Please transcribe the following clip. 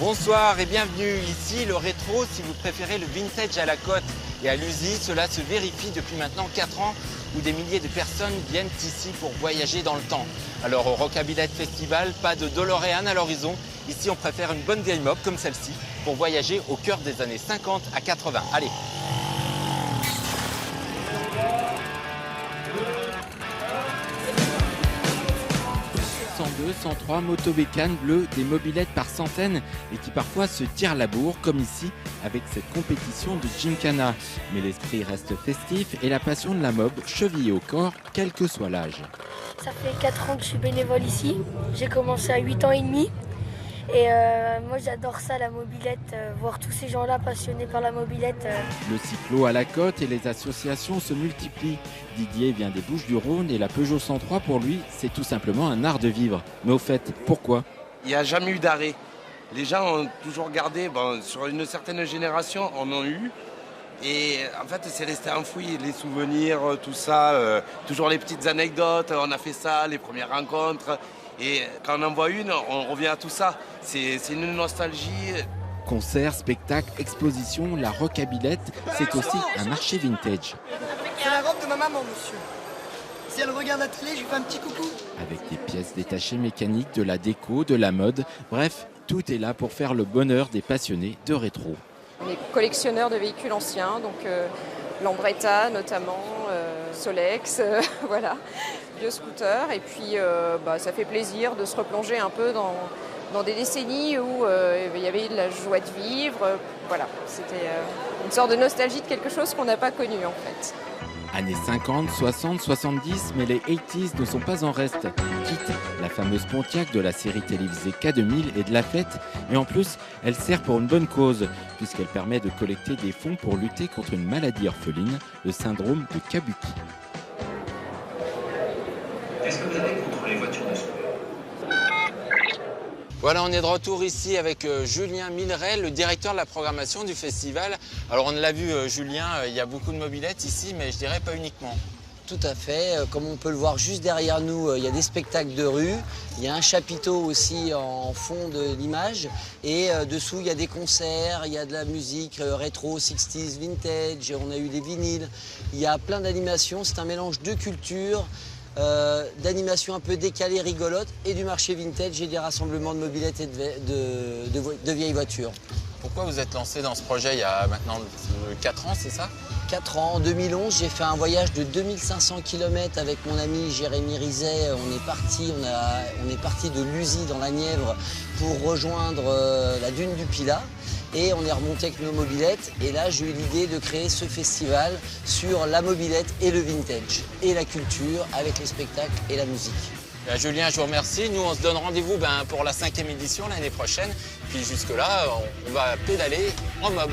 Bonsoir et bienvenue ici, le rétro, si vous préférez le vintage à la côte et à l'Usie. Cela se vérifie depuis maintenant 4 ans où des milliers de personnes viennent ici pour voyager dans le temps. Alors au Rockabilly Festival, pas de DeLorean à l'horizon. Ici, on préfère une bonne vieille mob comme celle-ci pour voyager au cœur des années 50 à 80. Allez! 102, 103 motobécanes bleues, des mobylettes par centaines et qui parfois se tirent la bourre, comme ici avec cette compétition de Gymkhana. Mais l'esprit reste festif et la passion de la mob chevillée au corps, quel que soit l'âge. Ça fait 4 ans que je suis bénévole ici. J'ai commencé à 8 ans et demi. Et moi j'adore ça, la mobilette, voir tous ces gens-là passionnés par la mobilette. Le cyclo à la côte et les associations se multiplient. Didier vient des Bouches-du-Rhône et la Peugeot 103 pour lui, c'est tout simplement un art de vivre. Mais au fait, pourquoi ? Il n'y a jamais eu d'arrêt. Les gens ont toujours gardé, sur une certaine génération, en ont eu. Et en fait, c'est resté enfoui, les souvenirs, tout ça, toujours les petites anecdotes, on a fait ça, les premières rencontres. Et quand on en voit une, on revient à tout ça. C'est une nostalgie. Concerts, spectacles, expositions, la Rockabilly, c'est aussi un marché vintage. C'est la robe de ma maman, monsieur. Si elle regarde la télé, je lui fais un petit coucou. Avec des pièces détachées mécaniques, de la déco, de la mode, bref, tout est là pour faire le bonheur des passionnés de rétro. On est collectionneurs de véhicules anciens, donc Lambretta notamment, Solex, voilà, vieux scooters. Et puis ça fait plaisir de se replonger un peu dans des décennies où il y avait de la joie de vivre. Voilà, c'était une sorte de nostalgie de quelque chose qu'on n'a pas connu en fait. Années 50, 60, 70, mais les 80s ne sont pas en reste. Quitte la fameuse Pontiac de la série télévisée K2000 et de la fête. Et en plus, elle sert pour une bonne cause, puisqu'elle permet de collecter des fonds pour lutter contre une maladie orpheline, le syndrome de Kabuki. Qu'est-ce que vous avez contre les voitures de secours ? Voilà, on est de retour ici avec Julien Milleret, le directeur de la programmation du festival. Alors on l'a vu, Julien, il y a beaucoup de mobylettes ici, mais je dirais pas uniquement. Tout à fait. Comme on peut le voir juste derrière nous, il y a des spectacles de rue. Il y a un chapiteau aussi en fond de l'image. Et dessous, il y a des concerts, il y a de la musique rétro, 60s, vintage. On a eu des vinyles. Il y a plein d'animations. C'est un mélange de culture, d'animations un peu décalées, rigolotes, et du marché vintage et des rassemblements de mobylettes et de vieilles voitures. Pourquoi vous êtes lancé dans ce projet il y a maintenant 4 ans, c'est ça ? 4 ans. En 2011, j'ai fait un voyage de 2500 km avec mon ami Jérémy Rizet. On est parti de Lusy dans la Nièvre pour rejoindre la dune du Pilat. Et on est remonté avec nos mobylettes. Et là, j'ai eu l'idée de créer ce festival sur la mobylette et le vintage. Et la culture avec les spectacles et la musique. Julien, je vous remercie. Nous, on se donne rendez-vous pour la 5e édition l'année prochaine. Puis jusque-là, on va pédaler en mob.